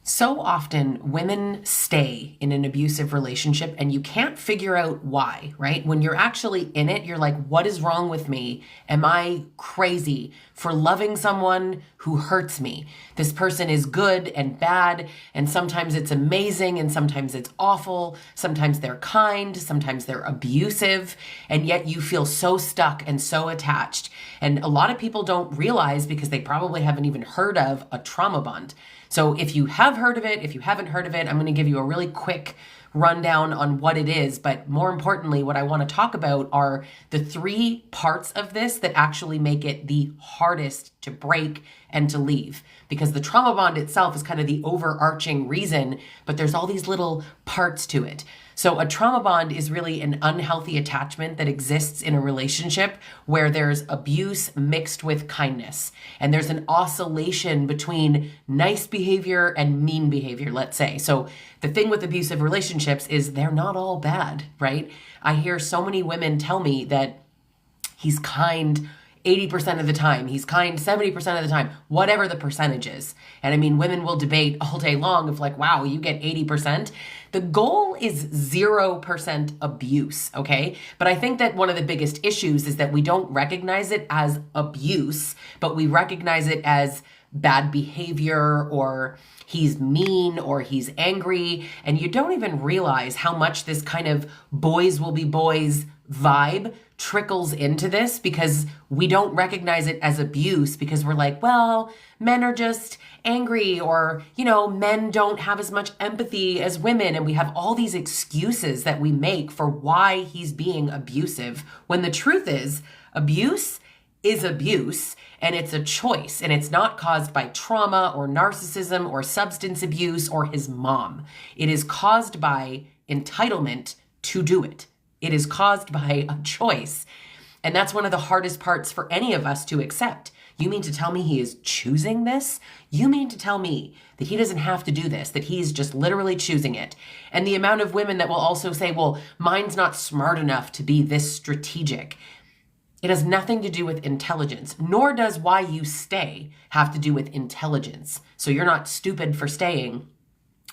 So often women stay in an abusive relationship and you can't figure out why, right? When you're actually in it, you're like, what is wrong with me? Am I crazy for loving someone who hurts me? This person is good and bad, and sometimes it's amazing and sometimes it's awful. Sometimes they're kind, sometimes they're abusive, and yet you feel so stuck and so attached. And a lot of people don't realize, because they probably haven't even heard of, a trauma bond. So if you have heard of it, if you haven't heard of it, I'm going to give you a really quick rundown on what it is. But more importantly, what I want to talk about are the three parts of this that actually make it the hardest to break and to leave. Because the trauma bond itself is kind of the overarching reason, but there's all these little parts to it. So a trauma bond is really an unhealthy attachment that exists in a relationship where there's abuse mixed with kindness. And there's an oscillation between nice behavior and mean behavior, let's say. So the thing with abusive relationships is they're not all bad, right? I hear so many women tell me that he's kind 80% of the time, he's kind 70% of the time, whatever the percentage is. And I mean, women will debate all day long of like, wow, you get 80%. The goal is 0% abuse, okay? But I think that one of the biggest issues is that we don't recognize it as abuse, but we recognize it as bad behavior, or he's mean, or he's angry. And you don't even realize how much this kind of boys will be boys vibe trickles into this, because we don't recognize it as abuse because we're like, well, men are just angry, or, you know, men don't have as much empathy as women. And we have all these excuses that we make for why he's being abusive, when the truth is abuse is abuse, and it's a choice, and it's not caused by trauma or narcissism or substance abuse or his mom. It is caused by entitlement to do it. It is caused by a choice. And that's one of the hardest parts for any of us to accept. You mean to tell me he is choosing this? You mean to tell me that he doesn't have to do this, that he's just literally choosing it? And the amount of women that will also say, well, mine's not smart enough to be this strategic. It has nothing to do with intelligence, nor does why you stay have to do with intelligence. So you're not stupid for staying.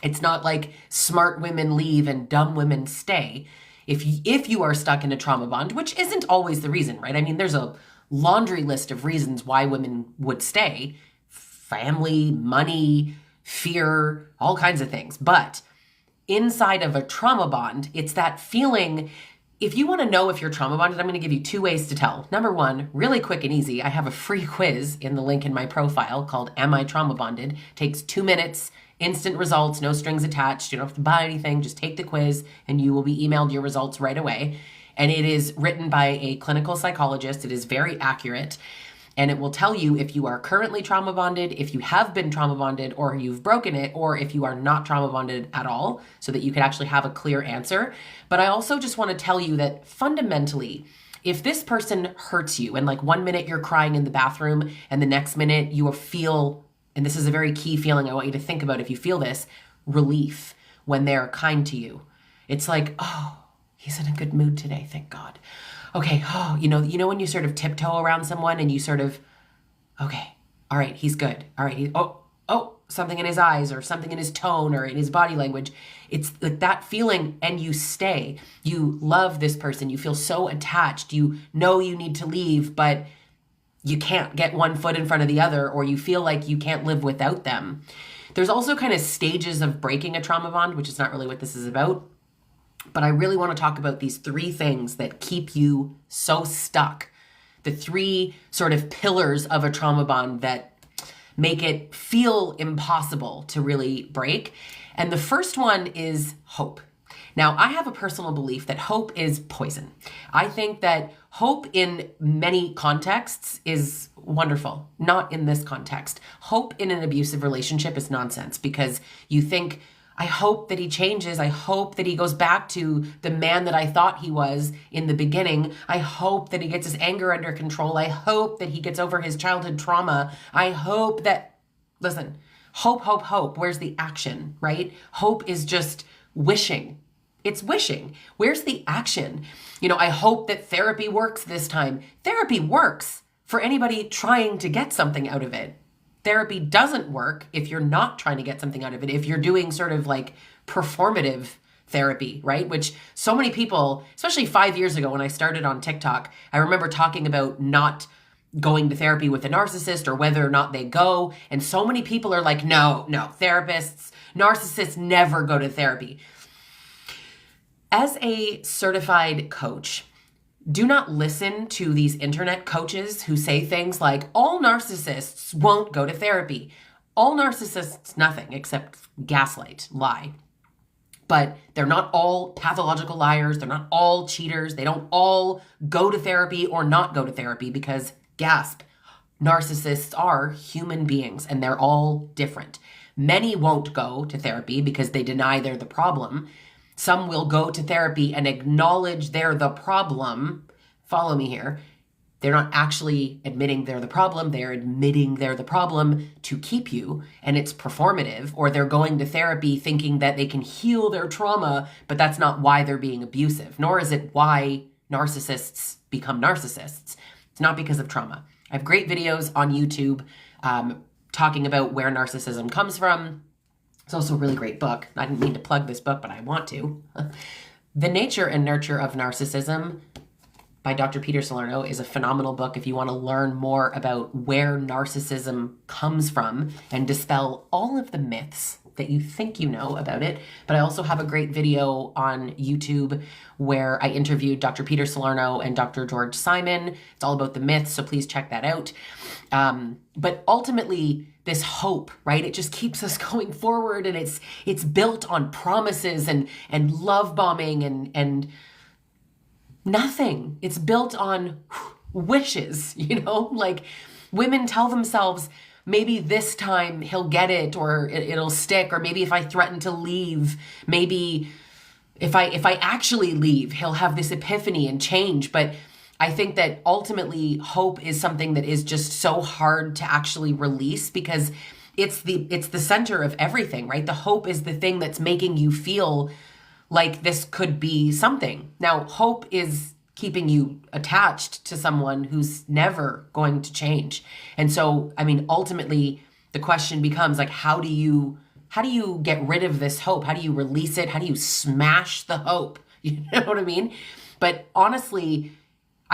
It's not like smart women leave and dumb women stay. If you are stuck in a trauma bond, which isn't always the reason, right? I mean, there's a laundry list of reasons why women would stay: family, money, fear, all kinds of things. But inside of a trauma bond, it's that feeling. If you want to know if you're trauma bonded, I'm going to give you two ways to tell. Number one, really quick and easy. I have a free quiz in the link in my profile called Am I Trauma Bonded? Takes 2 minutes, instant results, no strings attached. You don't have to buy anything. Just take the quiz and you will be emailed your results right away. And it is written by a clinical psychologist. It is very accurate. And it will tell you if you are currently trauma bonded, if you have been trauma bonded, or you've broken it, or if you are not trauma bonded at all, so that you can actually have a clear answer. But I also just want to tell you that fundamentally, if this person hurts you, and like 1 minute you're crying in the bathroom and the next minute you feel, and this is a very key feeling I want you to think about if you feel this, relief when they're kind to you. It's like, oh, he's in a good mood today, thank God. Okay, oh, you know when you sort of tiptoe around someone and you sort of, okay, all right, he's good. All right, something in his eyes or something in his tone or in his body language. It's like that feeling, and you stay. You love this person. You feel so attached. You know you need to leave, but you can't get one foot in front of the other, or you feel like you can't live without them. There's also kind of stages of breaking a trauma bond, which is not really what this is about. But I really want to talk about these three things that keep you so stuck. The three sort of pillars of a trauma bond that make it feel impossible to really break. And the first one is hope. Now, I have a personal belief that hope is poison. I think that hope in many contexts is wonderful, not in this context. Hope in an abusive relationship is nonsense, because you think, I hope that he changes. I hope that he goes back to the man that I thought he was in the beginning. I hope that he gets his anger under control. I hope that he gets over his childhood trauma. I hope that, listen, hope, hope, hope. Where's the action, right? Hope is just wishing. It's wishing. Where's the action? I hope that therapy works this time. Therapy works for anybody trying to get something out of it. Therapy doesn't work if you're not trying to get something out of it, if you're doing sort of like performative therapy, right? Which so many people, especially 5 years ago when I started on TikTok, I remember talking about not going to therapy with a narcissist or whether or not they go. And so many people are like, no, therapists, narcissists never go to therapy. As a certified coach, do not listen to these internet coaches who say things like, all narcissists won't go to therapy. All narcissists, nothing except gaslight, lie. But they're not all pathological liars. They're not all cheaters. They don't all go to therapy or not go to therapy because, gasp, narcissists are human beings and they're all different. Many won't go to therapy because they deny they're the problem. Some will go to therapy and acknowledge they're the problem. Follow me here. They're not actually admitting they're the problem. They're admitting they're the problem to keep you, and it's performative. Or they're going to therapy thinking that they can heal their trauma, but that's not why they're being abusive, nor is it why narcissists become narcissists. It's not because of trauma. I have great videos on YouTube talking about where narcissism comes from. It's also a really great book. I didn't mean to plug this book, but I want to. The Nature and Nurture of Narcissism by Dr. Peter Salerno is a phenomenal book if you want to learn more about where narcissism comes from and dispel all of the myths that you think you know about it. But I also have a great video on YouTube where I interviewed Dr. Peter Salerno and Dr. George Simon. It's all about the myths, so please check that out. But ultimately, this hope, right? It just keeps us going forward, and it's built on promises and love bombing and nothing. It's built on wishes, like women tell themselves, maybe this time he'll get it, or it'll stick, or maybe if I threaten to leave, maybe if I actually leave, he'll have this epiphany and change. But I think that ultimately hope is something that is just so hard to actually release because it's the center of everything, right? The hope is the thing that's making you feel like this could be something. Now, hope is keeping you attached to someone who's never going to change. And so, ultimately the question becomes like, how do you get rid of this hope? How do you release it? How do you smash the hope? You know what I mean? But honestly,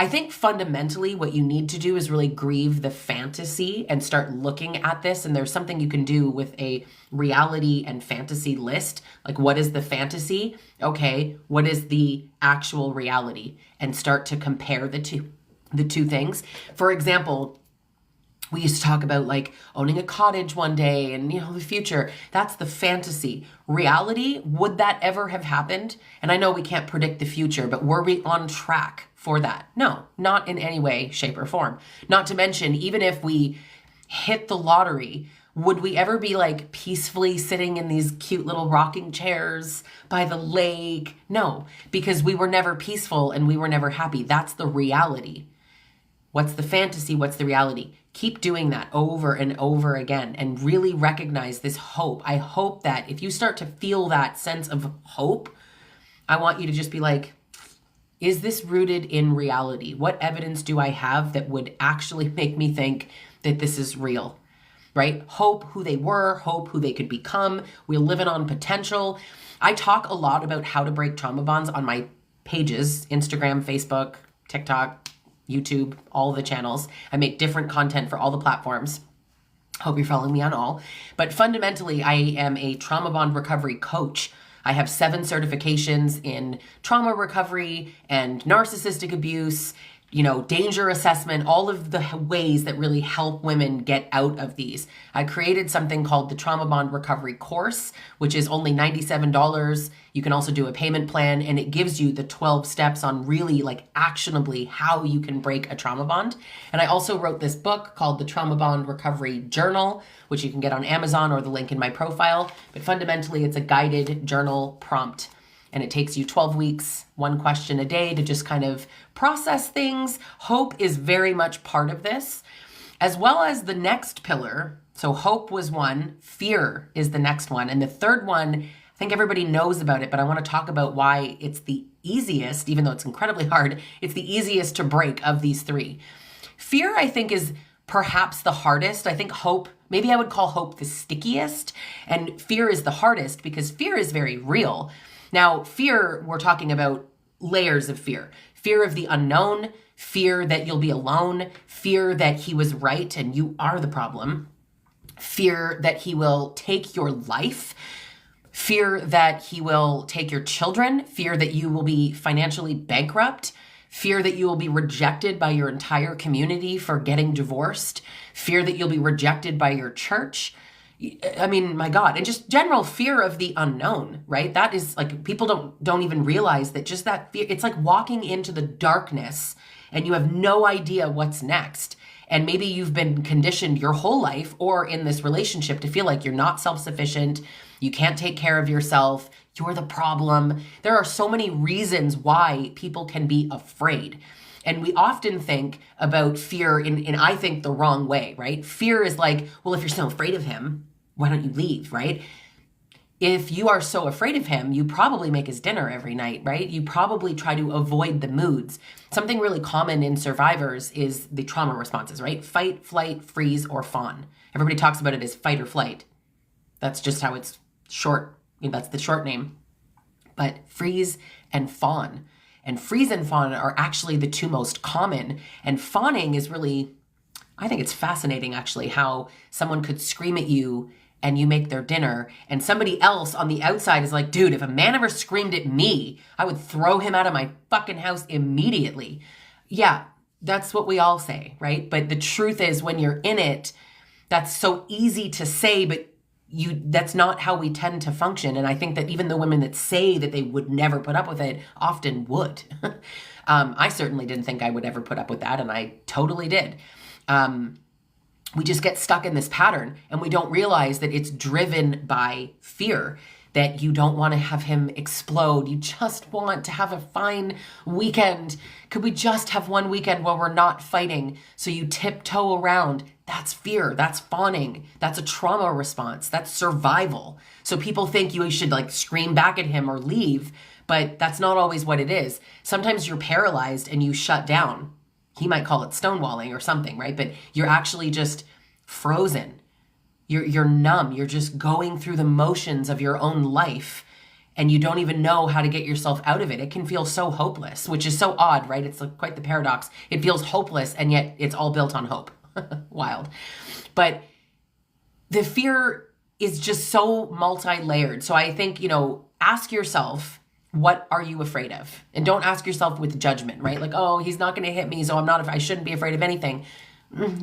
I think fundamentally what you need to do is really grieve the fantasy and start looking at this. And there's something you can do with a reality and fantasy list. Like, what is the fantasy? Okay, what is the actual reality? And start to compare the two things. For example, we used to talk about like owning a cottage one day and, the future. That's the fantasy. Reality, would that ever have happened? And I know we can't predict the future, but were we on track for that? No, not in any way, shape, or form. Not to mention, even if we hit the lottery, would we ever be like peacefully sitting in these cute little rocking chairs by the lake? No, because we were never peaceful and we were never happy. That's the reality. What's the fantasy? What's the reality? Keep doing that over and over again and really recognize this hope. I hope that if you start to feel that sense of hope, I want you to just be like, is this rooted in reality? What evidence do I have that would actually make me think that this is real, right? Hope who they were, hope who they could become. We're living on potential. I talk a lot about how to break trauma bonds on my pages, Instagram, Facebook, TikTok, YouTube, all the channels. I make different content for all the platforms. Hope you're following me on all. But fundamentally, I am a trauma bond recovery coach. I have 7 certifications in trauma recovery and narcissistic abuse, danger assessment, all of the ways that really help women get out of these. I created something called the Trauma Bond Recovery Course, which is only $97. You can also do a payment plan, and it gives you the 12 steps on really like actionably how you can break a trauma bond. And I also wrote this book called the Trauma Bond Recovery Journal, which you can get on Amazon or the link in my profile. But fundamentally, it's a guided journal prompt. And it takes you 12 weeks, 1 question a day to just kind of process things. Hope is very much part of this, as well as the next pillar. So hope was one, fear is the next one. And the third one, I think everybody knows about it, but I want to talk about why it's the easiest, even though it's incredibly hard, it's the easiest to break of these 3. Fear, I think, is perhaps the hardest. I think hope, maybe I would call hope the stickiest, and fear is the hardest because fear is very real. Now, fear, we're talking about layers of fear. Fear of the unknown, fear that you'll be alone, fear that he was right and you are the problem, fear that he will take your life, fear that he will take your children, fear that you will be financially bankrupt, fear that you will be rejected by your entire community for getting divorced, fear that you'll be rejected by your church. I mean, my God, and just general fear of the unknown, right? That is like, people don't even realize that just that fear, it's like walking into the darkness and you have no idea what's next. And maybe you've been conditioned your whole life or in this relationship to feel like you're not self-sufficient, you can't take care of yourself, you're the problem. There are so many reasons why people can be afraid. And we often think about fear in I think, the wrong way, right? Fear is like, well, if you're so afraid of him, why don't you leave, right? If you are so afraid of him, you probably make his dinner every night, right? You probably try to avoid the moods. Something really common in survivors is the trauma responses, right? Fight, flight, freeze, or fawn. Everybody talks about it as fight or flight. That's just how it's short. That's the short name. But freeze and fawn. And freeze and fawn are actually the two most common. And fawning is really, I think it's fascinating actually, how someone could scream at you and you make their dinner and somebody else on the outside is like, dude, if a man ever screamed at me, I would throw him out of my fucking house immediately. Yeah, that's what we all say, right? But the truth is, when you're in it, that's so easy to say, but that's not how we tend to function. And I think that even the women that say that they would never put up with it often would. I certainly didn't think I would ever put up with that, and I totally did. We just get stuck in this pattern and we don't realize that it's driven by fear, that you don't want to have him explode. You just want to have a fine weekend. Could we just have one weekend where we're not fighting? So you tiptoe around. That's fear. That's fawning. That's a trauma response. That's survival. So people think you should like scream back at him or leave, but that's not always what it is. Sometimes you're paralyzed and you shut down. He might call it stonewalling or something, right? But you're actually just frozen. You're numb. You're just going through the motions of your own life and you don't even know how to get yourself out of it. It can feel so hopeless, which is so odd, right? It's like quite the paradox. It feels hopeless and yet it's all built on hope. Wild. But the fear is just so multi-layered. So I think, ask yourself, what are you afraid of? And don't ask yourself with judgment, right? Like, oh, he's not going to hit me, so I shouldn't be afraid of anything.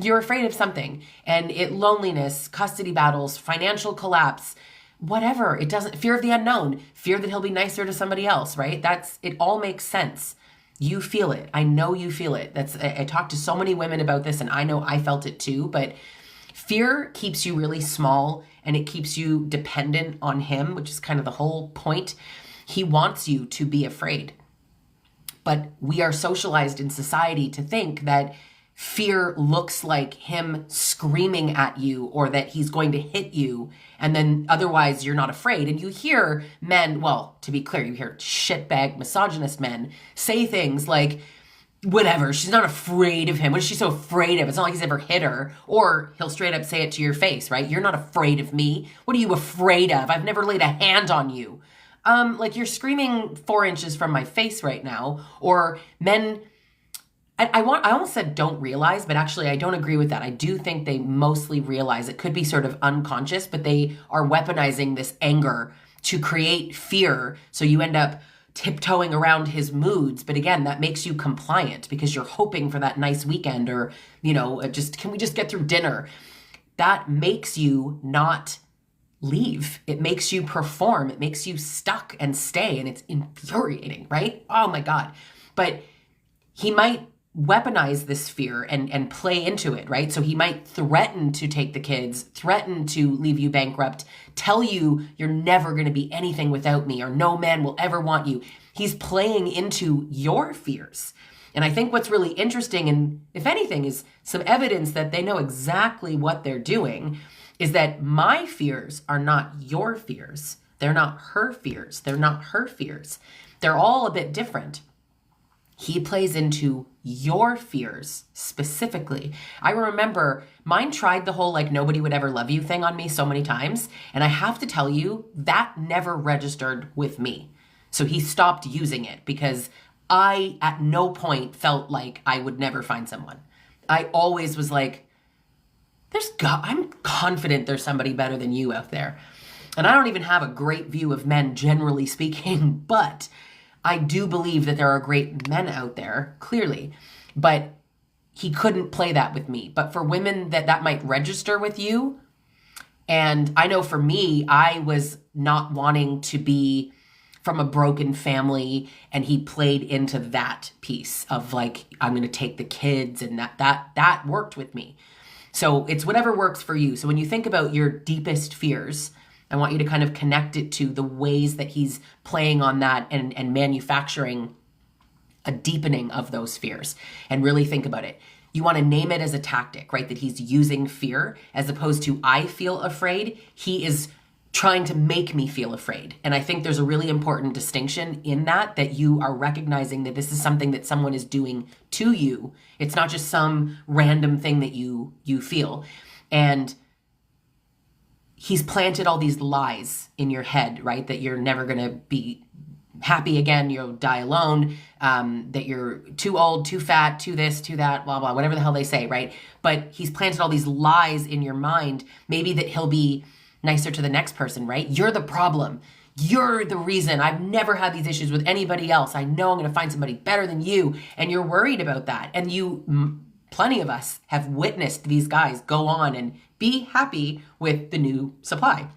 You're afraid of something. And loneliness, custody battles, financial collapse, whatever. Fear of the unknown, fear that he'll be nicer to somebody else, right? It all makes sense. You feel it. I know you feel it. I talked to so many women about this and I know I felt it too, but fear keeps you really small and it keeps you dependent on him, which is kind of the whole point. He wants you to be afraid. But we are socialized in society to think that fear looks like him screaming at you or that he's going to hit you and then otherwise you're not afraid. And you hear men, well, to be clear, you hear shitbag misogynist men say things like, whatever, she's not afraid of him. What is she so afraid of? It's not like he's ever hit her. Or he'll straight up say it to your face, right? You're not afraid of me. What are you afraid of? I've never laid a hand on you. Like you're screaming 4 inches from my face right now. Or men, I almost said don't realize, but actually I don't agree with that. I do think they mostly realize. It could be sort of unconscious, but they are weaponizing this anger to create fear. So you end up tiptoeing around his moods. But again, that makes you compliant because you're hoping for that nice weekend or, can we just get through dinner? That makes you not leave. It makes you perform. It makes you stuck and stay. And it's infuriating, right? Oh my God. But he might weaponize this fear and play into it, right? So he might threaten to take the kids, threaten to leave you bankrupt, tell you you're never going to be anything without me or no man will ever want you. He's playing into your fears. And I think what's really interesting, and if anything, is some evidence that they know exactly what they're doing, is that my fears are not your fears. They're not her fears. They're not her fears. They're all a bit different. He plays into your fears specifically. I remember mine tried the whole like nobody would ever love you thing on me so many times. And I have to tell you, that never registered with me. So he stopped using it because I at no point felt like I would never find someone. I always was like, I'm confident there's somebody better than you out there. And I don't even have a great view of men, generally speaking, but I do believe that there are great men out there, clearly. But he couldn't play that with me. But for women that might register with you, and I know for me, I was not wanting to be from a broken family, and he played into that piece of like, I'm going to take the kids, and that worked with me. So it's whatever works for you. So when you think about your deepest fears, I want you to kind of connect it to the ways that he's playing on that and manufacturing a deepening of those fears, and really think about it. You want to name it as a tactic, right? That he's using fear as opposed to I feel afraid. He is trying to make me feel afraid. And I think there's a really important distinction in that you are recognizing that this is something that someone is doing to you. It's not just some random thing that you feel. And he's planted all these lies in your head, right? That you're never going to be happy again, you'll die alone, that you're too old, too fat, too this, too that, blah, blah, whatever the hell they say, right? But he's planted all these lies in your mind, maybe that he'll be nicer to the next person, right? You're the problem. You're the reason. I've never had these issues with anybody else. I know I'm going to find somebody better than you. And you're worried about that. And plenty of us have witnessed these guys go on and be happy with the new supply.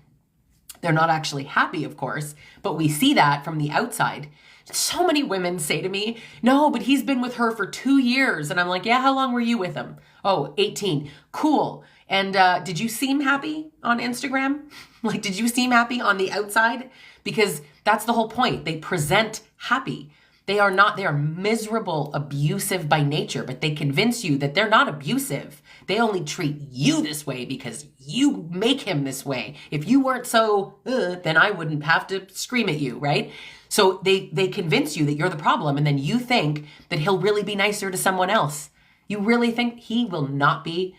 They're not actually happy, of course, but we see that from the outside. So many women say to me, no, but he's been with her for 2 years. And I'm like, yeah, how long were you with him? Oh, 18. Cool. And did you seem happy on Instagram? Like, did you seem happy on the outside? Because that's the whole point. They present happy. They are not, they are miserable, abusive by nature, but they convince you that they're not abusive. They only treat you this way because you make him this way. If you weren't so, then I wouldn't have to scream at you, right? So they convince you that you're the problem, and then you think that he'll really be nicer to someone else. You really think he will not be?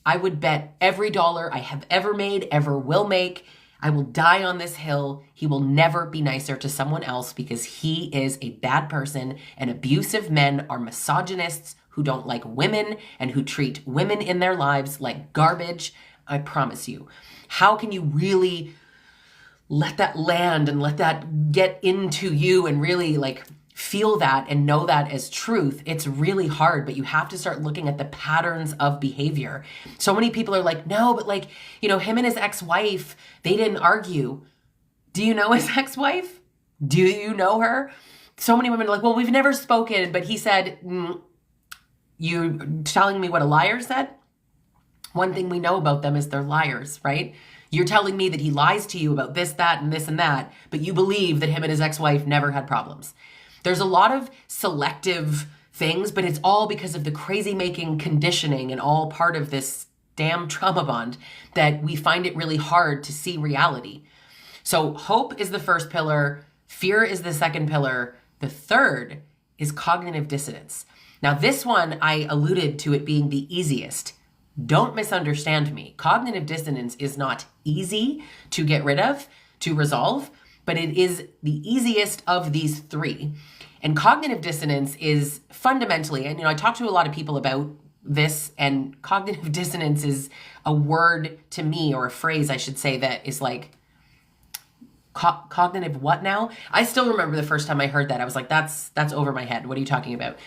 I would bet every dollar I have ever made, ever will make, I will die on this hill. He will never be nicer to someone else because he is a bad person, and abusive men are misogynists who don't like women and who treat women in their lives like garbage. I promise you. How can you really let that land and let that get into you and really like feel that and know that as truth? It's really hard, but you have to start looking at the patterns of behavior. So many people are like, no, but like, you know, him and his ex-wife, they didn't argue. Do you know his ex-wife? Do you know her? So many women are like, well, we've never spoken, but he said, you telling me what a liar said? One thing we know about them is they're liars, right? You're telling me that he lies to you about this, that, and this and that, but you believe that him and his ex-wife never had problems. There's a lot of selective things, but it's all because of the crazy making conditioning and all part of this damn trauma bond that we find it really hard to see reality. So hope is the first pillar. Fear is the second pillar. The third is cognitive dissonance. Now this one, I alluded to it being the easiest. Don't misunderstand me. Cognitive dissonance is not easy to get rid of, to resolve, but it is the easiest of these three. And cognitive dissonance is fundamentally, and I talk to a lot of people about this, and cognitive dissonance is a word to me, or a phrase I should say, that is like, cognitive what now? I still remember the first time I heard that. I was like, that's over my head. What are you talking about?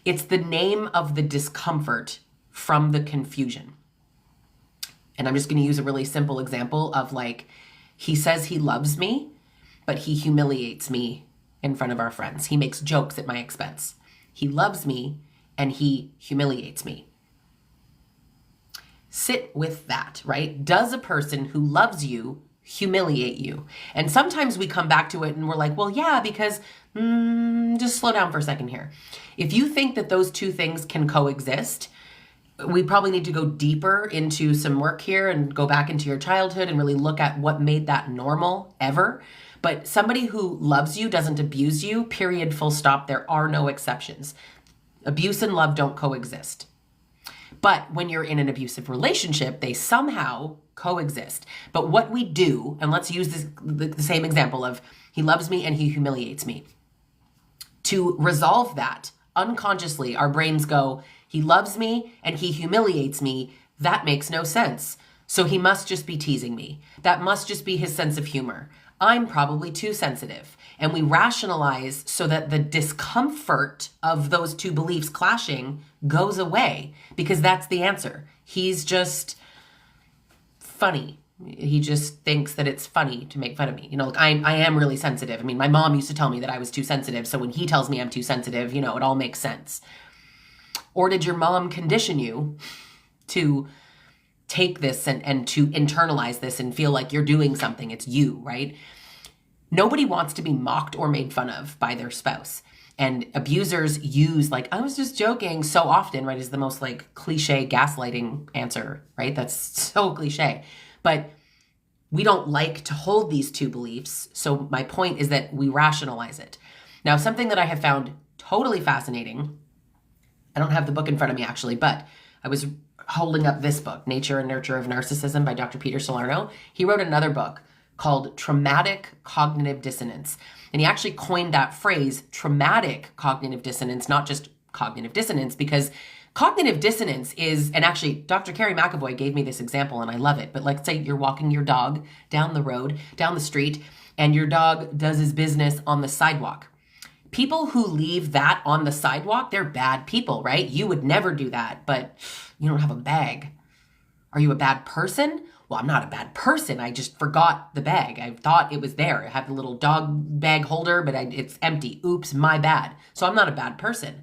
It's the name of the discomfort from the confusion. And I'm just going to use a really simple example of like, he says he loves me, but he humiliates me in front of our friends. He makes jokes at my expense. He loves me and he humiliates me. Sit with that, right? Does a person who loves you humiliate you? And sometimes we come back to it and we're like, well, yeah, because just slow down for a second here. If you think that those two things can coexist, we probably need to go deeper into some work here and go back into your childhood and really look at what made that normal ever. But somebody who loves you doesn't abuse you, period, full stop. There are no exceptions. Abuse and love don't coexist. But when you're in an abusive relationship, they somehow coexist. But what we do, and let's use this, the same example of he loves me and he humiliates me. To resolve that, unconsciously, our brains go, he loves me and he humiliates me. That makes no sense. So he must just be teasing me. That must just be his sense of humor. I'm probably too sensitive. And we rationalize so that the discomfort of those two beliefs clashing goes away, because that's the answer. He's just funny. He just thinks that it's funny to make fun of me. Like I am really sensitive. I mean, my mom used to tell me that I was too sensitive. So when he tells me I'm too sensitive, it all makes sense. Or did your mom condition you to take this and to internalize this and feel like you're doing something? It's you, right? Nobody wants to be mocked or made fun of by their spouse. And abusers use I was just joking so often, right? Is the most cliche gaslighting answer, right? That's so cliche. But we don't like to hold these two beliefs. So my point is that we rationalize it. Now, something that I have found totally fascinating, I don't have the book in front of me actually, but I was holding up this book, Nature and Nurture of Narcissism by Dr. Peter Salerno. He wrote another book called Traumatic Cognitive Dissonance. And he actually coined that phrase, traumatic cognitive dissonance, not just cognitive dissonance, because cognitive dissonance is, and actually Dr. Carrie McAvoy gave me this example and I love it, but let's say you're walking your dog down the road, down the street, and your dog does his business on the sidewalk. People who leave that on the sidewalk, they're bad people, right? You would never do that, but you don't have a bag. Are you a bad person? Well, I'm not a bad person. I just forgot the bag. I thought it was there. I have the little dog bag holder, but it's empty. Oops, my bad. So I'm not a bad person.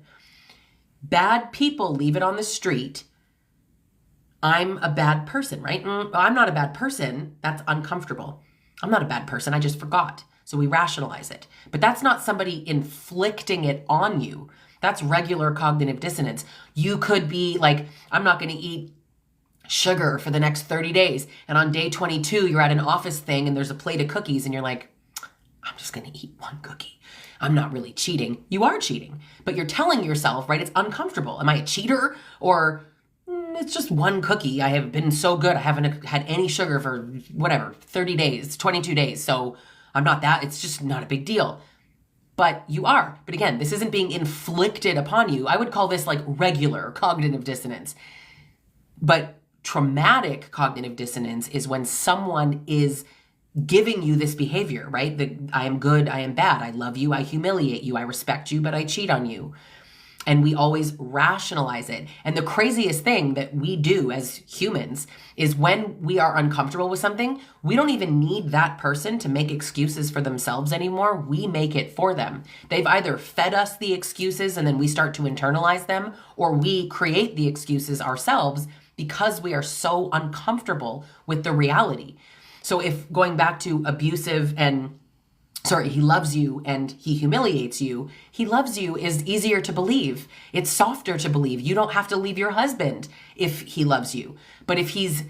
Bad people leave it on the street. I'm a bad person, right? I'm not a bad person. That's uncomfortable. I'm not a bad person. I just forgot. So we rationalize it. But that's not somebody inflicting it on you. That's regular cognitive dissonance. You could be like, I'm not going to eat sugar for the next 30 days. And on day 22, you're at an office thing and there's a plate of cookies and you're like, I'm just going to eat one cookie. I'm not really cheating. You are cheating, but you're telling yourself, right? It's uncomfortable. Am I a cheater? Or it's just one cookie. I have been so good. I haven't had any sugar for 30 days, 22 days. So I'm not that. It's just not a big deal. But you are. But again, this isn't being inflicted upon you. I would call this regular cognitive dissonance. But traumatic cognitive dissonance is when someone is giving you this behavior, right? I am good, I am bad, I love you, I humiliate you, I respect you, but I cheat on you. And we always rationalize it. And the craziest thing that we do as humans is when we are uncomfortable with something, we don't even need that person to make excuses for themselves anymore. We make it for them. They've either fed us the excuses and then we start to internalize them, or we create the excuses ourselves because we are so uncomfortable with the reality. So if going back to abusive and he loves you and he humiliates you. He loves you is easier to believe. It's softer to believe. You don't have to leave your husband if he loves you. But if he's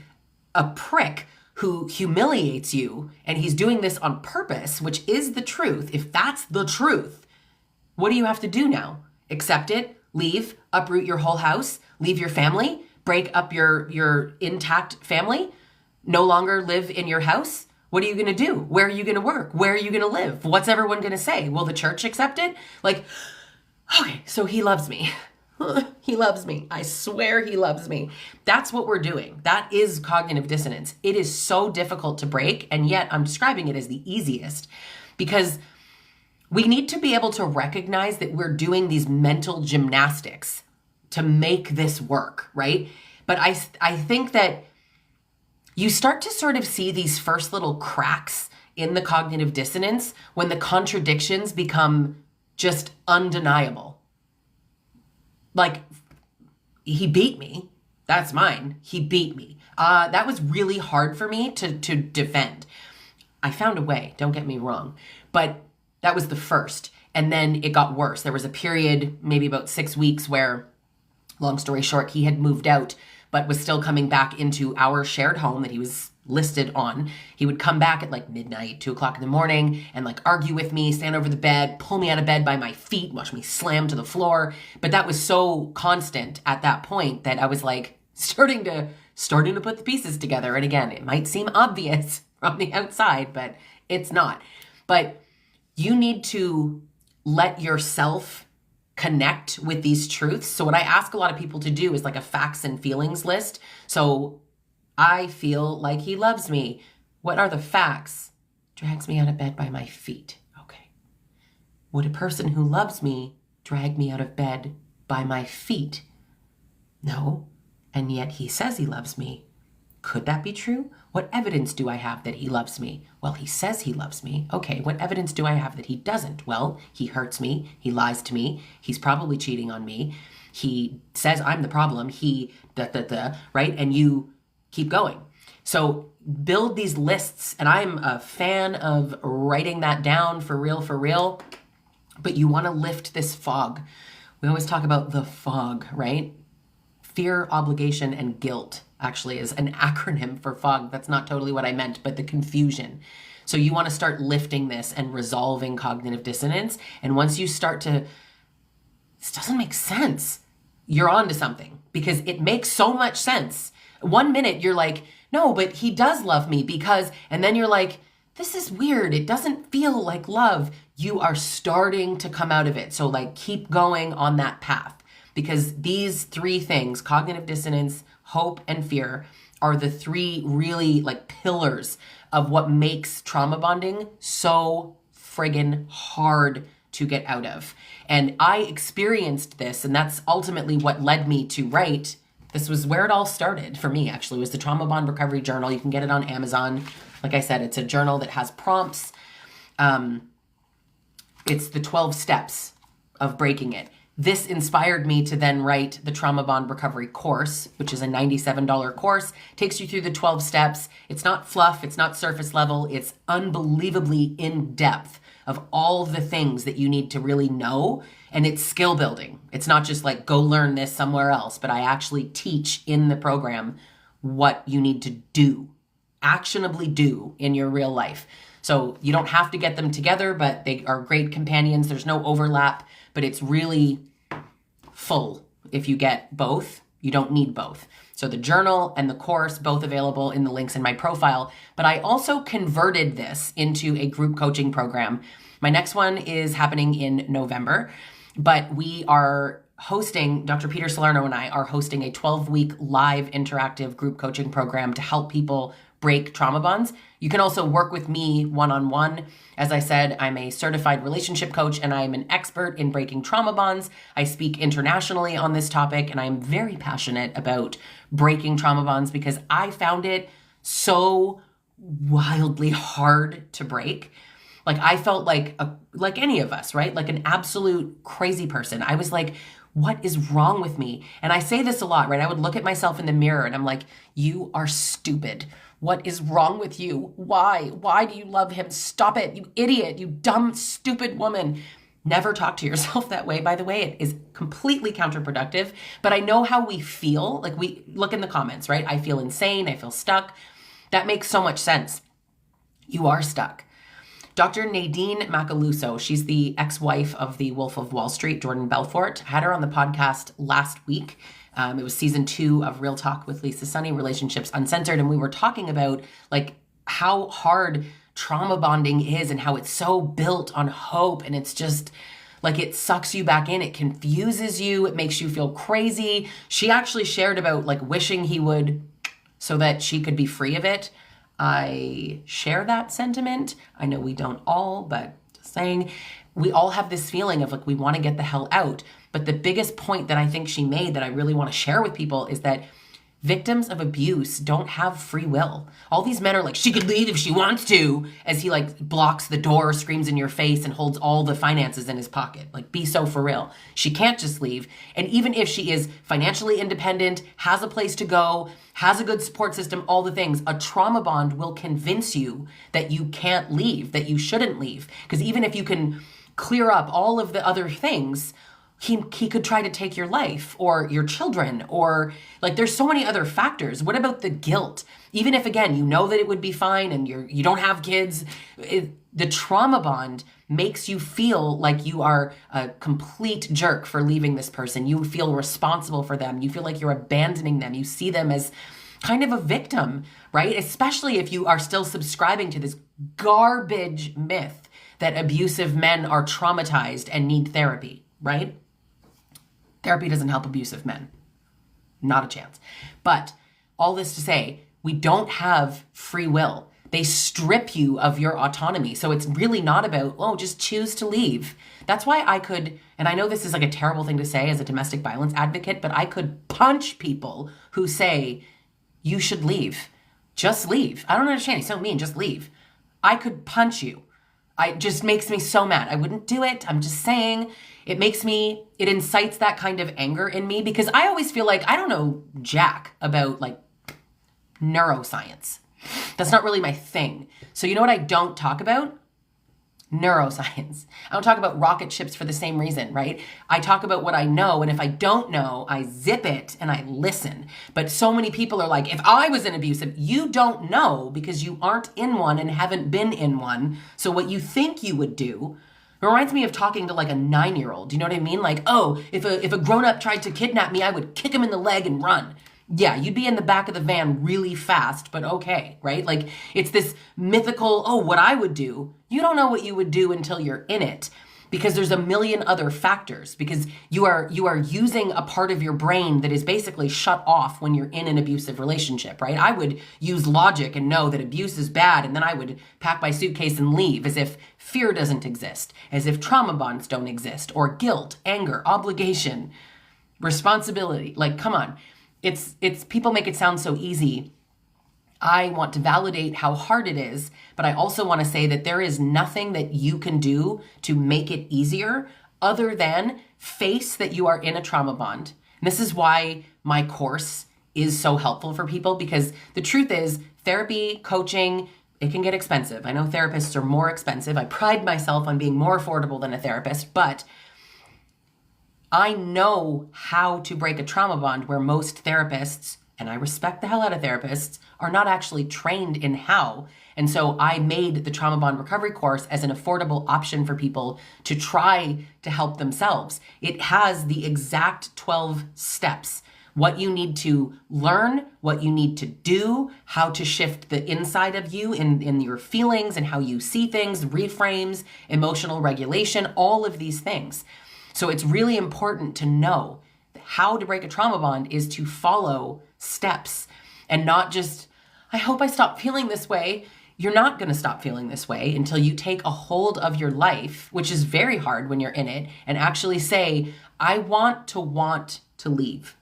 a prick who humiliates you and he's doing this on purpose, which is the truth, if that's the truth, what do you have to do now? Accept it, leave, uproot your whole house, leave your family, break up your intact family, no longer live in your house? What are you going to do? Where are you going to work? Where are you going to live? What's everyone going to say? Will the church accept it? Okay, so he loves me. He loves me. I swear he loves me. That's what we're doing. That is cognitive dissonance. It is so difficult to break, and yet I'm describing it as the easiest because we need to be able to recognize that we're doing these mental gymnastics to make this work, right? But I think that you start to sort of see these first little cracks in the cognitive dissonance when the contradictions become just undeniable. He beat me. That's mine. He beat me. That was really hard for me to defend. I found a way, don't get me wrong. But that was the first. And then it got worse. There was a period, maybe about 6 weeks, where Long story short, he had moved out, but was still coming back into our shared home that he was listed on. He would come back at like midnight, 2 o'clock in the morning, and like argue with me, stand over the bed, pull me out of bed by my feet, watch me slam to the floor. But that was so constant at that point that I was like starting to put the pieces together. And again, it might seem obvious from the outside, but it's not. But you need to let yourself connect with these truths. So what I ask a lot of people to do is like a facts and feelings list. So I feel like he loves me. What are the facts? Drags me out of bed by my feet. Okay. Would a person who loves me drag me out of bed by my feet? No. And yet he says he loves me. Could that be true? What evidence do I have that he loves me? Well, he says he loves me. Okay, what evidence do I have that he doesn't? Well, he hurts me. He lies to me. He's probably cheating on me. He says I'm the problem. Right? And you keep going. So build these lists. And I'm a fan of writing that down for real. But you want to lift this fog. We always talk about the fog, right? Fear, obligation, and guilt actually is an acronym for fog. That's not totally what I meant, but the confusion. So you want to start lifting this and resolving cognitive dissonance. And once you start to, this doesn't make sense, you're on to something because it makes so much sense. 1 minute you're like, no, but he does love me because, and then you're like, this is weird. It doesn't feel like love. You are starting to come out of it. So like keep going on that path. Because these 3 things, cognitive dissonance, hope, and fear, are the 3 really like pillars of what makes trauma bonding so friggin' hard to get out of. And I experienced this, and that's ultimately what led me to write. This was where it all started for me, actually, was the Trauma Bond Recovery Journal. You can get it on Amazon. Like I said, it's a journal that has prompts. It's the 12 steps of breaking it. This inspired me to then write the Trauma Bond Recovery course, which is a $97 course. Takes you through the 12 steps. It's not fluff. It's not surface level. It's unbelievably in depth of all the things that you need to really know. And it's skill building. It's not just like go learn this somewhere else, but I actually teach in the program what you need to do, actionably do in your real life. So you don't have to get them together, but they are great companions. There's no overlap, but it's really full. If you get both, you don't need both. So the journal and the course, both available in the links in my profile. But I also converted this into a group coaching program. My next one is happening in November, but we are hosting, Dr. Peter Salerno and I are hosting a 12-week live interactive group coaching program to help people break trauma bonds. You can also work with me one-on-one. As I said, I'm a certified relationship coach and I'm an expert in breaking trauma bonds. I speak internationally on this topic and I'm very passionate about breaking trauma bonds because I found it so wildly hard to break. Like I felt like any of us, right? Like an absolute crazy person. I was like, what is wrong with me? And I say this a lot, right? I would look at myself in the mirror and I'm like, you are stupid. What is wrong with you? Why? Why do you love him? Stop it, you idiot, you dumb, stupid woman. Never talk to yourself that way, by the way. It is completely counterproductive, but I know how we feel. Like we look in the comments, right? I feel insane, I feel stuck. That makes so much sense. You are stuck. Dr. Nadine Macaluso, she's the ex-wife of the Wolf of Wall Street, Jordan Belfort. I had her on the podcast last week. It was season 2 of Real Talk with Lisa Sonni, Relationships Uncensored. And we were talking about like how hard trauma bonding is and how it's so built on hope. And it's just like, it sucks you back in. It confuses you. It makes you feel crazy. She actually shared about like wishing he would so that she could be free of it. I share that sentiment. I know we don't all, but just saying, we all have this feeling of like, we want to get the hell out. But the biggest point that I think she made that I really want to share with people is that victims of abuse don't have free will. All these men are like, she could leave if she wants to, as he like blocks the door, screams in your face, and holds all the finances in his pocket. Like, be so for real. She can't just leave. And even if she is financially independent, has a place to go, has a good support system, all the things, a trauma bond will convince you that you can't leave, that you shouldn't leave. Because even if you can clear up all of the other things, he could try to take your life or your children, or like there's so many other factors. What about the guilt? Even if, again, you know that it would be fine and you don't have kids, the trauma bond makes you feel like you are a complete jerk for leaving this person. You feel responsible for them. You feel like you're abandoning them. You see them as kind of a victim, right? Especially if you are still subscribing to this garbage myth that abusive men are traumatized and need therapy, right? Therapy doesn't help abusive men. Not a chance. But all this to say, we don't have free will. They strip you of your autonomy. So it's really not about, oh, just choose to leave. That's why I could, and I know this is like a terrible thing to say as a domestic violence advocate, but I could punch people who say, you should leave. Just leave. I don't understand. It's so mean. Just leave. I could punch you. It just makes me so mad. I wouldn't do it. I'm just saying it incites that kind of anger in me, because I always feel like I don't know jack about like neuroscience. That's not really my thing. So you know what I don't talk about? Neuroscience. I don't talk about rocket ships for the same reason, right? I talk about what I know, and if I don't know, I zip it and I listen. But so many people are like, if I was in abusive, you don't know because you aren't in one and haven't been in one. So what you think you would do, it reminds me of talking to like a 9-year-old. Do you know what I mean? Like, oh, if a grown-up tried to kidnap me, I would kick him in the leg and run. Yeah, you'd be in the back of the van really fast, but okay, right? Like, it's this mythical, oh, what I would do. You don't know what you would do until you're in it, because there's a million other factors, because you are using a part of your brain that is basically shut off when you're in an abusive relationship, right? I would use logic and know that abuse is bad, and then I would pack my suitcase and leave, as if fear doesn't exist, as if trauma bonds don't exist, or guilt, anger, obligation, responsibility. Like, come on. It's people make it sound so easy. I want to validate how hard it is, but I also want to say that there is nothing that you can do to make it easier other than face that you are in a trauma bond. And this is why my course is so helpful for people, because the truth is, therapy, coaching, it can get expensive. I know therapists are more expensive. I pride myself on being more affordable than a therapist, but I know how to break a trauma bond where most therapists, and I respect the hell out of therapists, are not actually trained in how. And so I made the trauma bond recovery course as an affordable option for people to try to help themselves. It has the exact 12 steps. What you need to learn, what you need to do, how to shift the inside of you in your feelings and how you see things, reframes, emotional regulation, all of these things. So it's really important to know how to break a trauma bond is to follow steps and not just, I hope I stop feeling this way. You're not going to stop feeling this way until you take a hold of your life, which is very hard when you're in it, and actually say, I want to leave.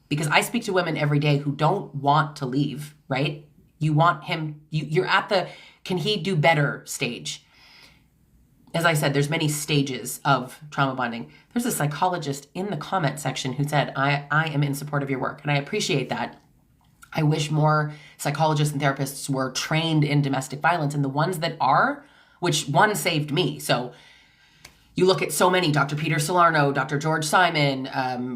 Because I speak to women every day who don't want to leave, right? You want him, you're at the, can he do better stage. As I said, there's many stages of trauma bonding. There's a psychologist in the comment section who said, I am in support of your work. And I appreciate that. I wish more psychologists and therapists were trained in domestic violence. And the ones that are, which one saved me. So you look at so many, Dr. Peter Salerno, Dr. George Simon,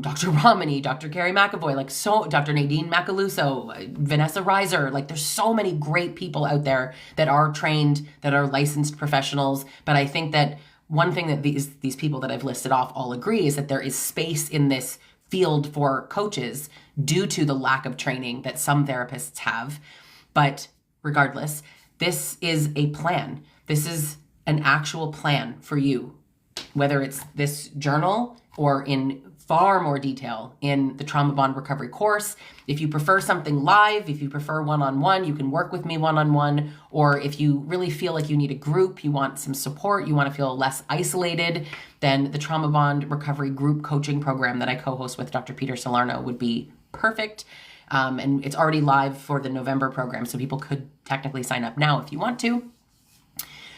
Dr. Romani, Dr. Carrie McAvoy, like so, Dr. Nadine Macaluso, Vanessa Reiser, like there's so many great people out there that are trained, that are licensed professionals. But I think that one thing that these people that I've listed off all agree is that there is space in this field for coaches due to the lack of training that some therapists have. But regardless, this is a plan. This is an actual plan for you. Whether it's this journal or in far more detail in the Trauma Bond Recovery course. If you prefer something live, if you prefer one-on-one, you can work with me one-on-one. Or if you really feel like you need a group, you want some support, you want to feel less isolated, then the Trauma Bond Recovery group coaching program that I co-host with Dr. Peter Salerno would be perfect. And it's already live for the November program, so people could technically sign up now if you want to.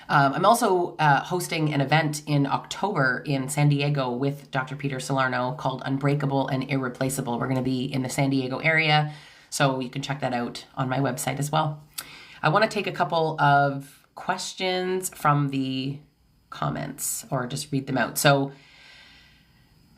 I'm also hosting an event in October in San Diego with Dr. Peter Salerno called Unbreakable and Irreplaceable. We're going to be in the San Diego area, so you can check that out on my website as well. I want to take a couple of questions from the comments or just read them out. So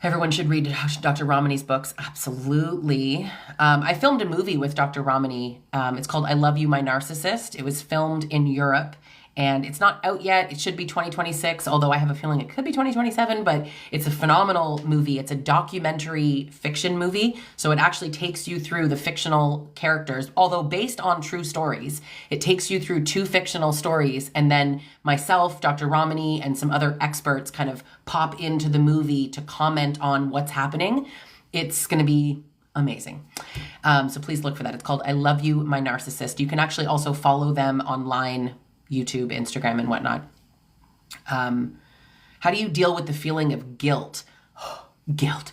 Everyone should read Dr. Ramani's books. Absolutely. I filmed a movie with Dr. Ramani. It's called I Love You, My Narcissist. It was filmed in Europe and it's not out yet. It should be 2026, although I have a feeling it could be 2027, but it's a phenomenal movie. It's a documentary fiction movie. So it actually takes you through the fictional characters, although based on true stories. It takes you through 2 fictional stories, and then myself, Dr. Ramani, and some other experts kind of pop into the movie to comment on what's happening. It's going to be amazing. So please look for that. It's called I Love You, My Narcissist. You can actually also follow them online, YouTube, Instagram, and whatnot. How do you deal with the feeling of guilt? Guilt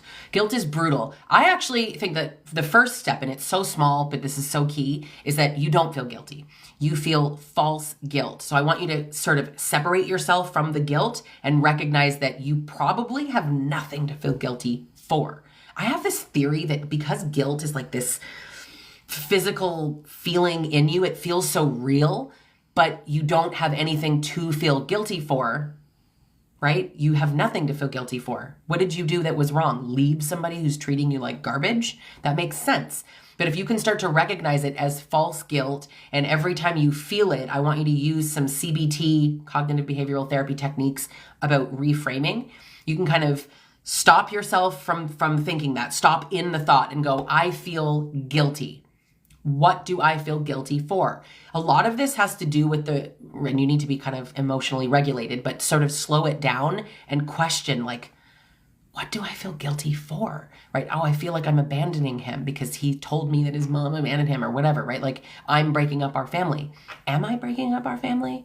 is brutal. I actually think that the first step, and it's so small, but this is so key, is that you don't feel guilty. You feel false guilt. So I want you to sort of separate yourself from the guilt and recognize that you probably have nothing to feel guilty for. I have this theory that because guilt is like this physical feeling in you, it feels so real, but you don't have anything to feel guilty for, right? You have nothing to feel guilty for. What did you do that was wrong? Leave somebody who's treating you like garbage? That makes sense. But if you can start to recognize it as false guilt, and every time you feel it, I want you to use some CBT, cognitive behavioral therapy techniques about reframing. You can kind of stop yourself from thinking that. Stop in the thought and go, I feel guilty. What do I feel guilty for? A lot of this has to do with and you need to be kind of emotionally regulated, but sort of slow it down and question, like, what do I feel guilty for? Right? Oh, I feel like I'm abandoning him because he told me that his mom abandoned him or whatever, right? Like, I'm breaking up our family. Am I breaking up our family?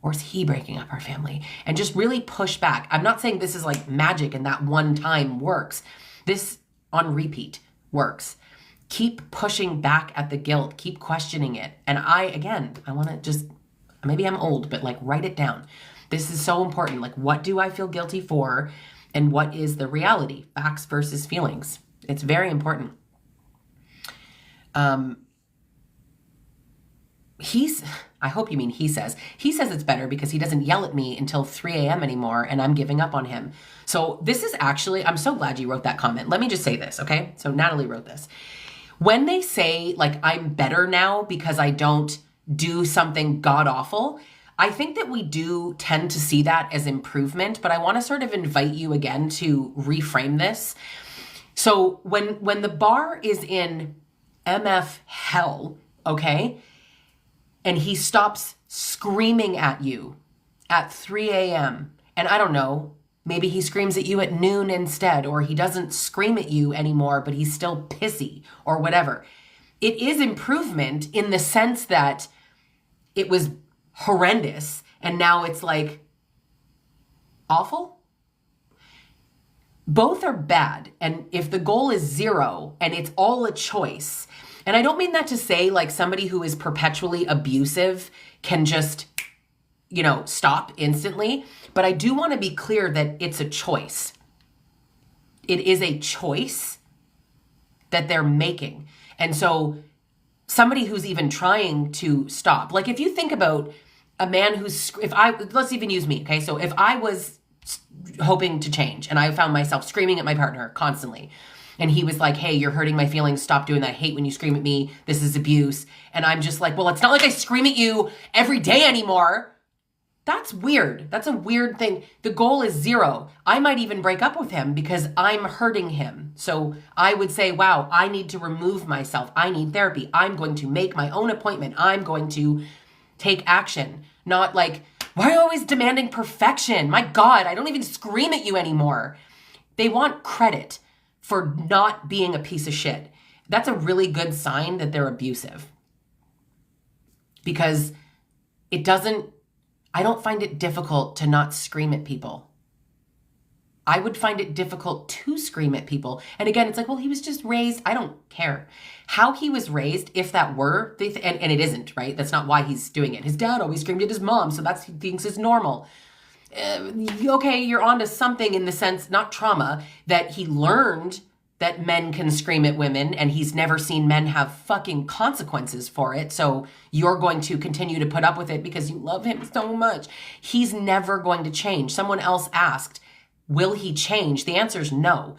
Or is he breaking up our family? And just really push back. I'm not saying this is like magic and that one time works. This on repeat works. Keep pushing back at the guilt. Keep questioning it. And I want to just, maybe I'm old, but like write it down. This is so important. Like, what do I feel guilty for? And what is the reality? Facts versus feelings. It's very important. I hope you mean he says it's better because he doesn't yell at me until 3 a.m. anymore and I'm giving up on him. So this is actually, I'm so glad you wrote that comment. Let me just say this, okay? So Natalie wrote this. When they say like, I'm better now because I don't do something god awful, I think that we do tend to see that as improvement, but I want to sort of invite you again to reframe this. So when the bar is in MF hell, okay, and he stops screaming at you at 3 a.m., and I don't know, maybe he screams at you at noon instead, or he doesn't scream at you anymore, but he's still pissy or whatever. It is improvement in the sense that it was horrendous and now it's like awful. Both are bad. And if the goal is 0 and it's all a choice, and I don't mean that to say like somebody who is perpetually abusive can just, stop instantly. But I do want to be clear that it's a choice. It is a choice that they're making. And so somebody who's even trying to stop, like if you think about a man let's even use me, okay? So if I was hoping to change and I found myself screaming at my partner constantly, and he was like, hey, you're hurting my feelings. Stop doing that. I hate when you scream at me. This is abuse. And I'm just like, well, it's not like I scream at you every day anymore. That's weird. That's a weird thing. The goal is 0. I might even break up with him because I'm hurting him. So I would say, wow, I need to remove myself. I need therapy. I'm going to make my own appointment. I'm going to take action. Not like, why are you always demanding perfection? My God, I don't even scream at you anymore. They want credit for not being a piece of shit. That's a really good sign that they're abusive. Because I don't find it difficult to not scream at people. I would find it difficult to scream at people. And again, it's like, well, he was just raised. I don't care how he was raised. If that were, and it isn't, right? That's not why he's doing it. His dad always screamed at his mom. So he thinks is normal. Okay, you're onto something in the sense, not trauma, that he learned that men can scream at women and he's never seen men have fucking consequences for it. So you're going to continue to put up with it because you love him so much. He's never going to change. Someone else asked, will he change? The answer is no.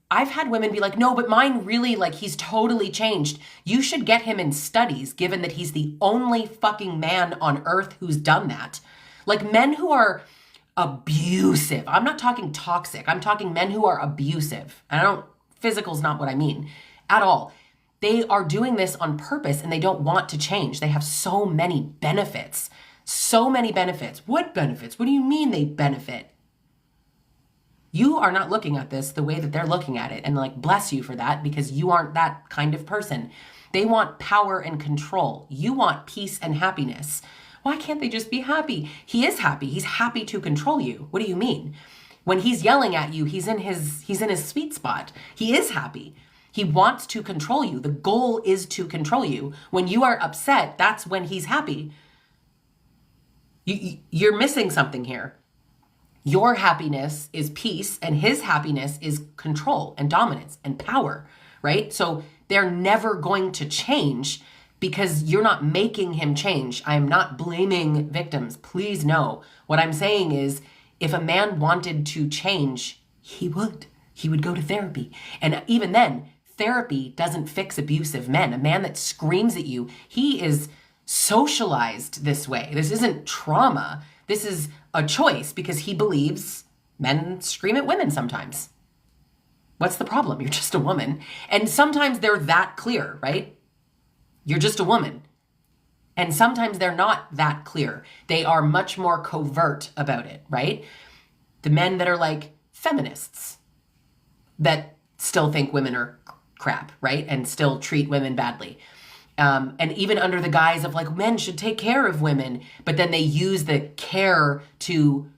I've had women be like, no, but mine really, like, he's totally changed. You should get him in studies, given that he's the only fucking man on earth who's done that. Like, men who are abusive. I'm not talking toxic. I'm talking men who are abusive. And physical's not what I mean at all. They are doing this on purpose and they don't want to change. They have so many benefits. So many benefits. What benefits? What do you mean they benefit? You are not looking at this the way that they're looking at it, and like, bless you for that, because you aren't that kind of person. They want power and control. You want peace and happiness. Why can't they just be happy? He is happy. He's happy to control you. What do you mean? When he's yelling at you, he's in his sweet spot. He is happy. He wants to control you. The goal is to control you. When you are upset, that's when he's happy. You're missing something here. Your happiness is peace, and his happiness is control and dominance and power, right? So they're never going to change because you're not making him change. I am not blaming victims. Please no. What I'm saying is, if a man wanted to change, he would. He would go to therapy. And even then, therapy doesn't fix abusive men. A man that screams at you, he is socialized this way. This isn't trauma. This is a choice because he believes men scream at women sometimes. What's the problem? You're just a woman. And sometimes they're that clear, right? You're just a woman. And sometimes they're not that clear. They are much more covert about it, right? The men that are like feminists that still think women are crap, right? And still treat women badly. And even under the guise of like, men should take care of women, but then they use the care to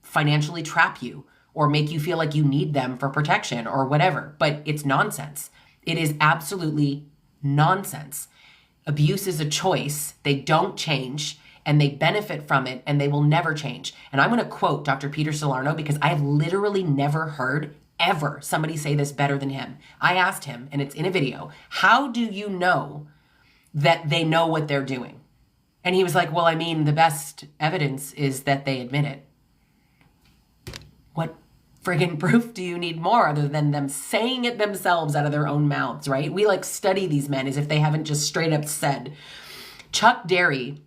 financially trap you or make you feel like you need them for protection or whatever. But it's nonsense. It is absolutely nonsense. Abuse is a choice. They don't change and they benefit from it and they will never change. And I'm going to quote Dr. Peter Salerno because I have literally never heard ever somebody say this better than him. I asked him, and it's in a video, how do you know that they know what they're doing? And he was like, well, I mean, the best evidence is that they admit it. What friggin' proof do you need more other than them saying it themselves out of their own mouths, right? We like study these men as if they haven't just straight up said. Chuck Derry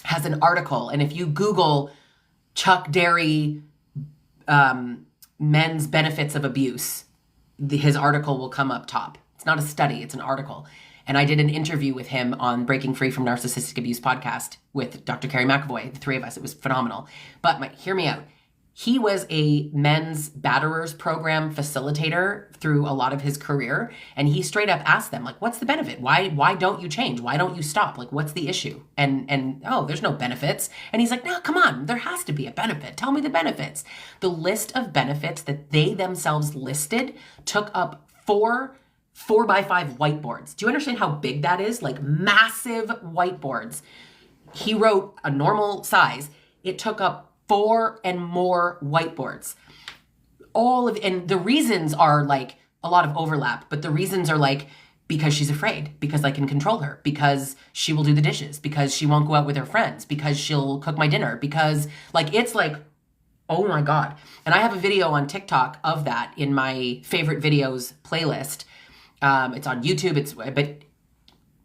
has an article, and if you Google Chuck Derry men's benefits of abuse, his article will come up top. It's not a study, it's an article. And I did an interview with him on Breaking Free from Narcissistic Abuse podcast with Dr. Carrie McAvoy, the three of us. It was phenomenal. But hear me out. He was a men's batterers program facilitator through a lot of his career. And he straight up asked them, like, what's the benefit? Why don't you change? Why don't you stop? Like, what's the issue? And oh, there's no benefits. And he's like, no, come on. There has to be a benefit. Tell me the benefits. The list of benefits that they themselves listed took up 4x5 whiteboards. Do you understand how big that is? Like massive whiteboards. He wrote a normal size. It took up 4 and more whiteboards. And the reasons are like a lot of overlap, but the reasons are like, because she's afraid, because I can control her, because she will do the dishes, because she won't go out with her friends, because she'll cook my dinner, because like, it's like, oh my God. And I have a video on TikTok of that in my favorite videos playlist. It's on YouTube. But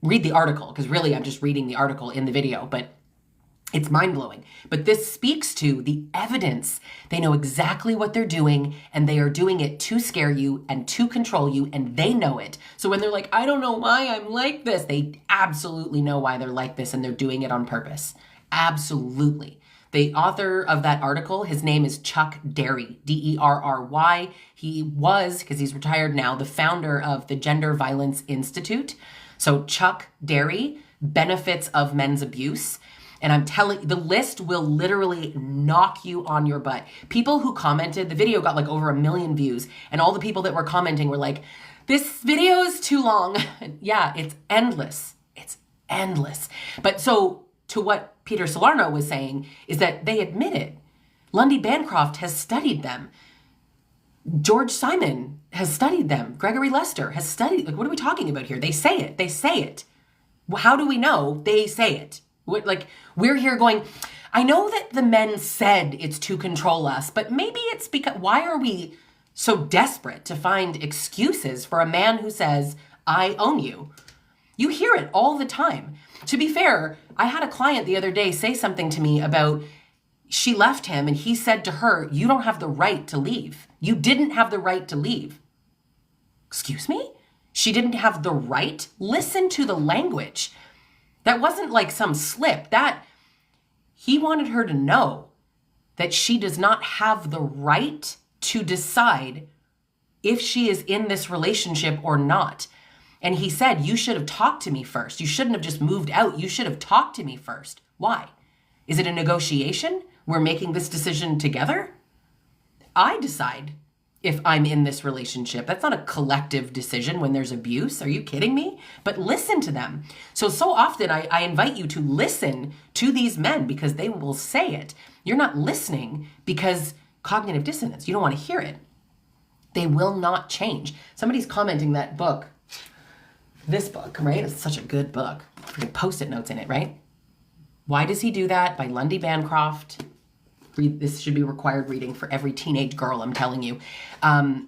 read the article, because really I'm just reading the article in the video, but it's mind-blowing. But this speaks to the evidence. They know exactly what they're doing, and they are doing it to scare you and to control you, and they know it. So when they're like, I don't know why I'm like this, they absolutely know why they're like this, and they're doing it on purpose. Absolutely. The author of that article, his name is Chuck Derry, Derry. He was, because he's retired now, the founder of the Gender Violence Institute. So Chuck Derry, Benefits of Men's Abuse. And I'm telling you, the list will literally knock you on your butt. People who commented, the video got like over 1 million views. And all the people that were commenting were like, this video is too long. Yeah, it's endless. It's endless. But so to what Peter Salerno was saying is that they admit it. Lundy Bancroft has studied them. George Simon has studied them. Gregory Lester has studied. Like, what are we talking about here? They say it. They say it. How do we know? They say it. Like, we're here going, I know that the men said it's to control us, but maybe it's because, why are we so desperate to find excuses for a man who says, I own you? You hear it all the time. To be fair, I had a client the other day say something to me about she left him and he said to her, you don't have the right to leave. You didn't have the right to leave. Excuse me? She didn't have the right? Listen to the language. That wasn't like some slip. That he wanted her to know that she does not have the right to decide if she is in this relationship or not. And he said, you should have talked to me first. You shouldn't have just moved out. You should have talked to me first. Why? Is it a negotiation? We're making this decision together? I decide if I'm in this relationship. That's not a collective decision when there's abuse. Are you kidding me? But listen to them. So often I invite you to listen to these men because they will say it. You're not listening because cognitive dissonance. You don't want to hear it. They will not change. Somebody's commenting that book, this book, right? It's such a good book. Freaking Post-it notes in it, right? Why Does He Do That? By Lundy Bancroft. This should be required reading for every teenage girl, I'm telling you.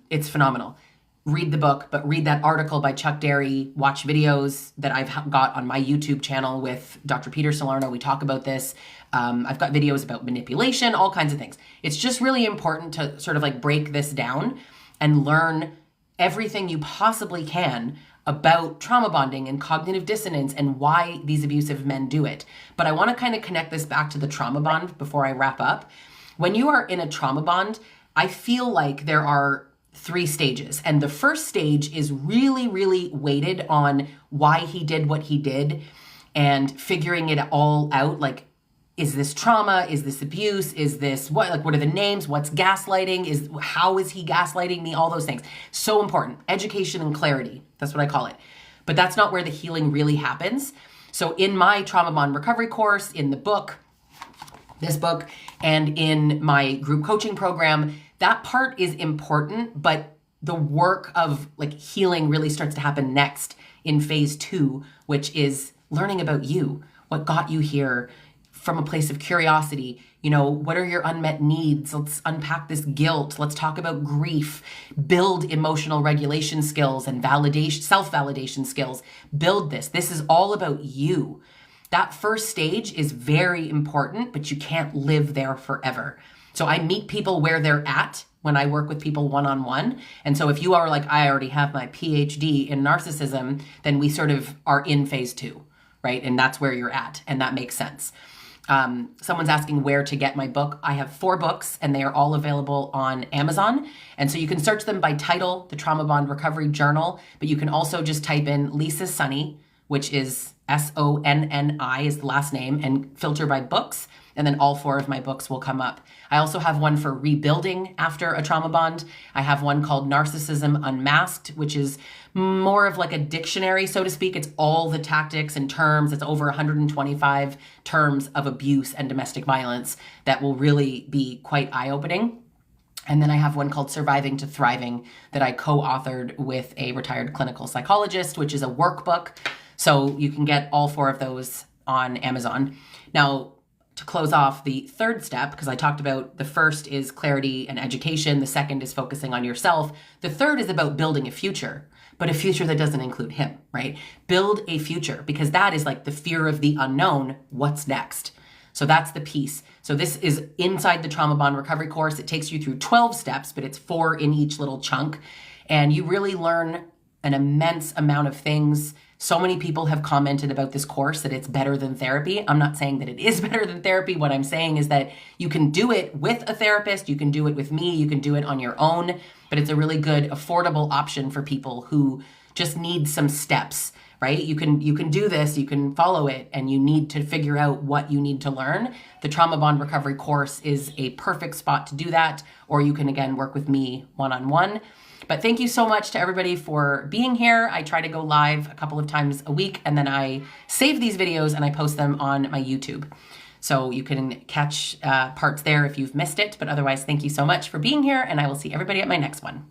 It's phenomenal. Read the book, but read that article by Chuck Derry. Watch videos that I've got on my YouTube channel with Dr. Peter Salerno. We talk about this. I've got videos about manipulation, all kinds of things. It's just really important to sort of like break this down and learn everything you possibly can about trauma bonding and cognitive dissonance and why these abusive men do it. But I want to kind of connect this back to the trauma bond before I wrap up. When you are in a trauma bond, I feel like there are 3 stages. And the first stage is really, really weighted on why he did what he did and figuring it all out. Like, is this trauma? Is this abuse? Is this what? Like, what are the names? What's gaslighting? How is he gaslighting me? All those things. So important. Education and clarity. That's what I call it. But that's not where the healing really happens. So in my trauma bond recovery course, in the book, this book, and in my group coaching program, that part is important, but the work of like healing really starts to happen next in phase 2, which is learning about you, what got you here, from a place of curiosity. You know, what are your unmet needs? Let's unpack this guilt. Let's talk about grief, build emotional regulation skills and validation, self-validation skills. Build this. This is all about you. That first stage is very important, but you can't live there forever. So I meet people where they're at when I work with people one-on-one. And so if you are like, I already have my PhD in narcissism, then we sort of are in phase 2, right? And that's where you're at. And that makes sense. Someone's asking where to get my book. I have 4 books and they are all available on Amazon. And so you can search them by title, the Trauma Bond Recovery Journal, but you can also just type in Lisa Sonni, which is Sonni is the last name, and filter by books. And then all 4 of my books will come up. I also have one for rebuilding after a trauma bond. I have one called Narcissism Unmasked, which is more of like a dictionary, so to speak. It's all the tactics and terms. It's over 125 terms of abuse and domestic violence that will really be quite eye-opening. And then I have one called Surviving to Thriving that I co-authored with a retired clinical psychologist, which is a workbook. So you can get all 4 of those on Amazon. Now, to close off the 3rd step, because I talked about the first is clarity and education. The second is focusing on yourself. The 3rd is about building a future, but a future that doesn't include him, right? Build a future, because that is like the fear of the unknown. What's next? So that's the piece. So this is inside the Trauma Bond Recovery course. It takes you through 12 steps, but it's 4 in each little chunk. And you really learn an immense amount of things. So many people have commented about this course that it's better than therapy. I'm not saying that it is better than therapy. What I'm saying is that you can do it with a therapist. You can do it with me. You can do it on your own. But it's a really good, affordable option for people who just need some steps, right? You can do this, you can follow it, and you need to figure out what you need to learn. The Trauma Bond Recovery course is a perfect spot to do that. Or you can, again, work with me one-on-one. But thank you so much to everybody for being here. I try to go live a couple of times a week, and then I save these videos and I post them on my YouTube. So you can catch parts there if you've missed it. But otherwise, thank you so much for being here, and I will see everybody at my next one.